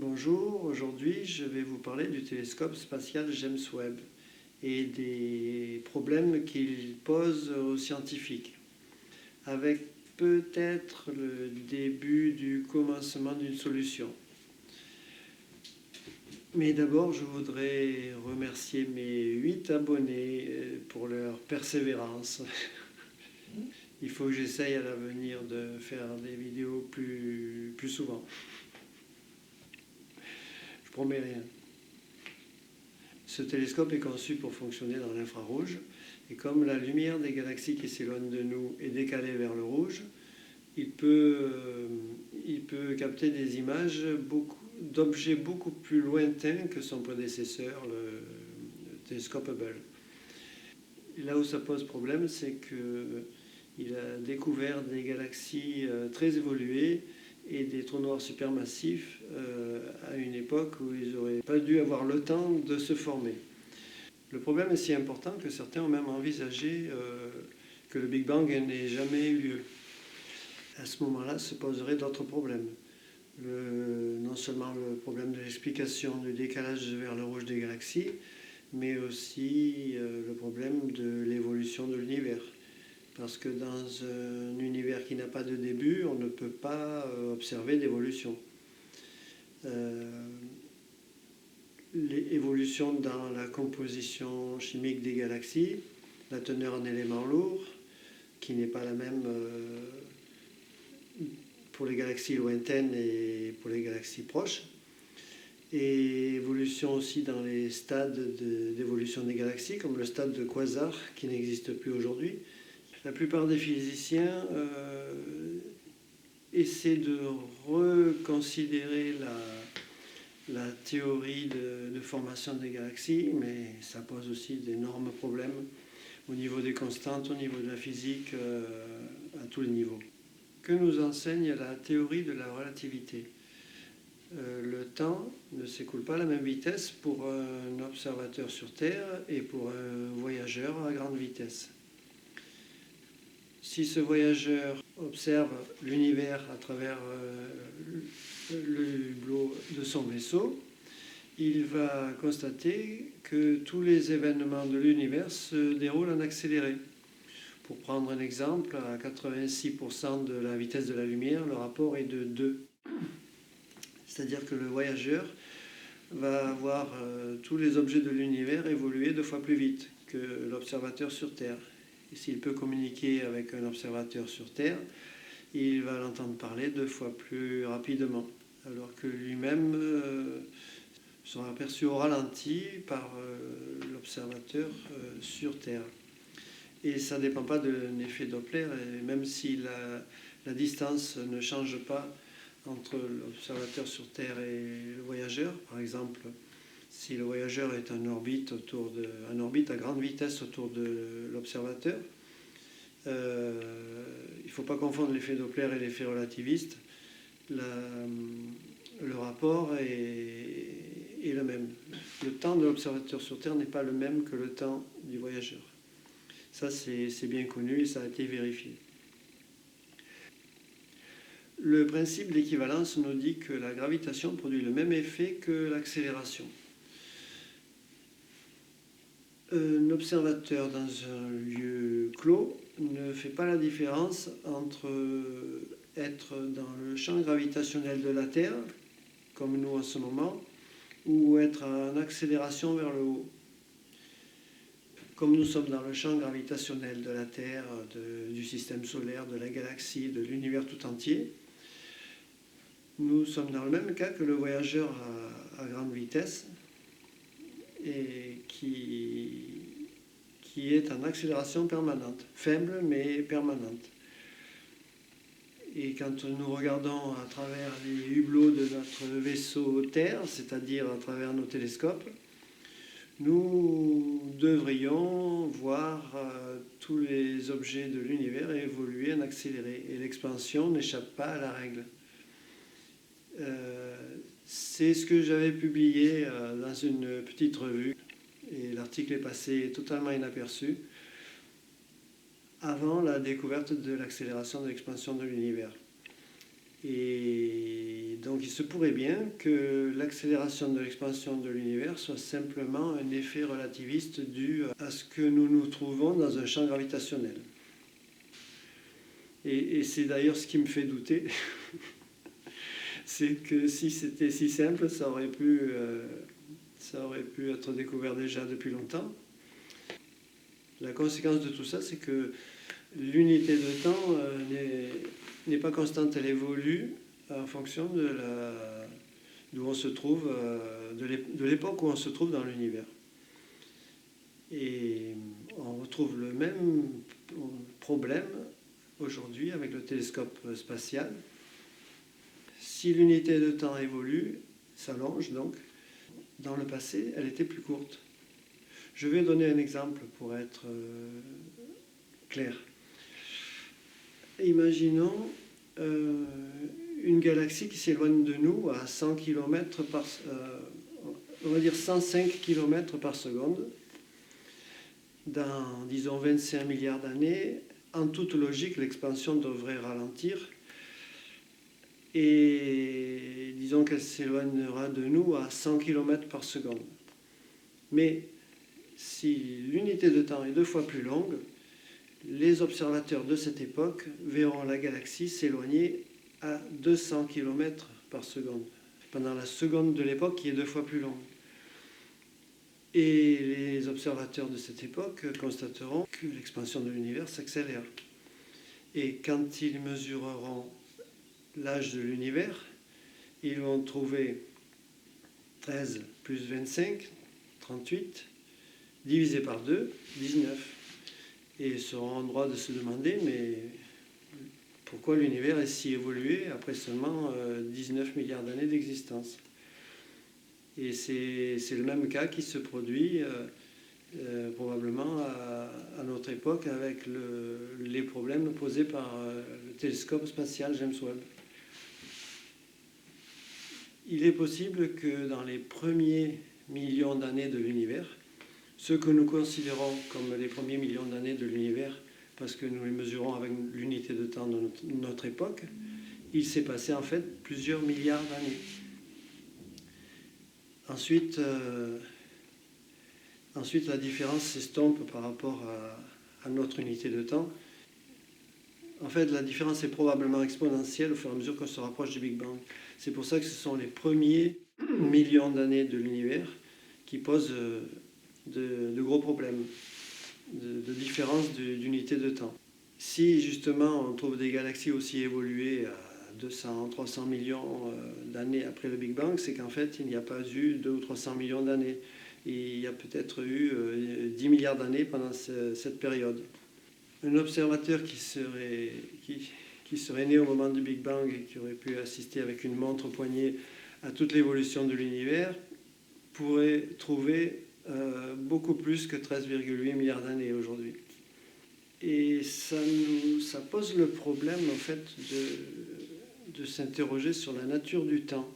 Bonjour, aujourd'hui je vais vous parler du télescope spatial James Webb et des problèmes qu'il pose aux scientifiques, avec peut-être le début du commencement d'une solution. Mais d'abord, je voudrais remercier mes 8 abonnés pour leur persévérance. Il faut que j'essaye à l'avenir de faire des vidéos plus souvent. Je promets rien. Ce télescope est conçu pour fonctionner dans l'infrarouge, et comme la lumière des galaxies qui s'éloignent de nous est décalée vers le rouge, il peut capter des images d'objets beaucoup plus lointains que son prédécesseur, le télescope Hubble. Et là où ça pose problème, c'est qu'il a découvert des galaxies très évoluées et des trous noirs supermassifs à une époque où ils n'auraient pas dû avoir le temps de se former. Le problème est si important que certains ont même envisagé que le Big Bang n'ait jamais eu lieu. À ce moment-là se poseraient d'autres problèmes. Non seulement le problème de l'explication du décalage vers le rouge des galaxies, mais aussi le problème de l'évolution de l'univers. Parce que dans un univers qui n'a pas de début, on ne peut pas observer d'évolution. L'évolution dans la composition chimique des galaxies, la teneur en éléments lourds, qui n'est pas la même pour les galaxies lointaines et pour les galaxies proches, et évolution aussi dans les stades d'évolution des galaxies, comme le stade de quasar, qui n'existe plus aujourd'hui. La plupart des physiciens essaient de reconsidérer la théorie de formation des galaxies, mais ça pose aussi d'énormes problèmes au niveau des constantes, au niveau de la physique, à tous les niveaux. Que nous enseigne la théorie de la relativité? Le temps ne s'écoule pas à la même vitesse pour un observateur sur Terre et pour un voyageur à grande vitesse. Si ce voyageur observe l'univers à travers le hublot de son vaisseau, il va constater que tous les événements de l'univers se déroulent en accéléré. Pour prendre un exemple, à 86% de la vitesse de la lumière, le rapport est de 2. C'est-à-dire que le voyageur va voir tous les objets de l'univers évoluer 2 fois plus vite que l'observateur sur Terre. Et s'il peut communiquer avec un observateur sur Terre, il va l'entendre parler 2 fois plus rapidement, alors que lui-même sera aperçu au ralenti par l'observateur sur Terre. Et ça ne dépend pas de l'effet Doppler, et même si la distance ne change pas entre l'observateur sur Terre et le voyageur. Par exemple, si le voyageur est en orbite à grande vitesse autour de l'observateur, il ne faut pas confondre l'effet Doppler et l'effet relativiste. Le rapport est le même. Le temps de l'observateur sur Terre n'est pas le même que le temps du voyageur. Ça, c'est bien connu et ça a été vérifié. Le principe d'équivalence nous dit que la gravitation produit le même effet que l'accélération. Un observateur dans un lieu clos ne fait pas la différence entre être dans le champ gravitationnel de la Terre, comme nous en ce moment, ou être en accélération vers le haut. Comme nous sommes dans le champ gravitationnel de la Terre, du système solaire, de la galaxie, de l'univers tout entier, nous sommes dans le même cas que le voyageur à grande vitesse et qui est en accélération permanente, faible mais permanente. Et quand nous regardons à travers les hublots de notre vaisseau Terre, c'est-à-dire à travers nos télescopes, nous devrions voir tous les objets de l'univers évoluer en accéléré. Et l'expansion n'échappe pas à la règle. C'est ce que j'avais publié dans une petite revue, et l'article est passé totalement inaperçu, avant la découverte de l'accélération de l'expansion de l'univers. Et donc Donc il se pourrait bien que l'accélération de l'expansion de l'univers soit simplement un effet relativiste dû à ce que nous nous trouvons dans un champ gravitationnel. Et c'est d'ailleurs ce qui me fait douter. C'est que si c'était si simple, ça aurait pu être découvert déjà depuis longtemps. La conséquence de tout ça, c'est que l'unité de temps n'est pas constante, elle évolue en fonction d'où on se trouve, de l'époque où on se trouve dans l'univers. Et on retrouve le même problème aujourd'hui avec le télescope spatial. Si l'unité de temps évolue, s'allonge donc, dans le passé, elle était plus courte. Je vais donner un exemple pour être clair. Imaginons une galaxie qui s'éloigne de nous à 100 km on va dire 105 km par seconde. Dans, disons, 25 milliards d'années, en toute logique, l'expansion devrait ralentir. Et disons qu'elle s'éloignera de nous à 100 km par seconde. Mais si l'unité de temps est 2 fois plus longue, les observateurs de cette époque verront la galaxie s'éloigner à 200 km par seconde, pendant la seconde de l'époque qui est 2 fois plus longue. Et les observateurs de cette époque constateront que l'expansion de l'univers s'accélère. Et quand ils mesureront l'âge de l'univers, ils vont trouver 13 plus 25, 38, divisé par 2, 19. Et ils seront en droit de se demander, mais pourquoi l'univers est si évolué après seulement 19 milliards d'années d'existence? Et c'est le même cas qui se produit probablement à notre époque avec les problèmes posés par le télescope spatial James Webb. Il est possible que dans les premiers millions d'années de l'univers, ce que nous considérons comme les premiers millions d'années de l'univers, parce que nous les mesurons avec l'unité de temps de notre époque, il s'est passé en fait plusieurs milliards d'années. Ensuite, la différence s'estompe par rapport à notre unité de temps. En fait, la différence est probablement exponentielle au fur et à mesure qu'on se rapproche du Big Bang. C'est pour ça que ce sont les premiers millions d'années de l'univers qui posent de gros problèmes de différence d'unité de temps. Si justement on trouve des galaxies aussi évoluées à 200, 300 millions d'années après le Big Bang, c'est qu'en fait il n'y a pas eu 200 ou 300 millions d'années. Il y a peut-être eu 10 milliards d'années pendant cette période. Un observateur qui serait né au moment du Big Bang et qui aurait pu assister avec une montre au poignet à toute l'évolution de l'univers pourrait trouver beaucoup plus que 13,8 milliards d'années aujourd'hui. Et ça pose le problème en fait de s'interroger sur la nature du temps.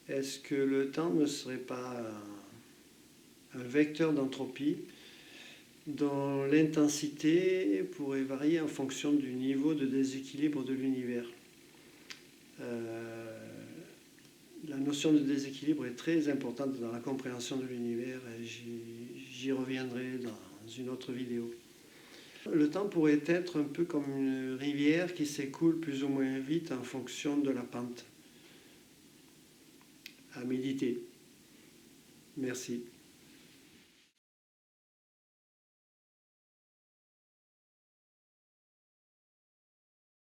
Est-ce que le temps ne serait pas un vecteur d'entropie dont l'intensité pourrait varier en fonction du niveau de déséquilibre de l'univers? La notion de déséquilibre est très importante dans la compréhension de l'univers et j'y reviendrai dans une autre vidéo. Le temps pourrait être un peu comme une rivière qui s'écoule plus ou moins vite en fonction de la pente. À méditer. Merci.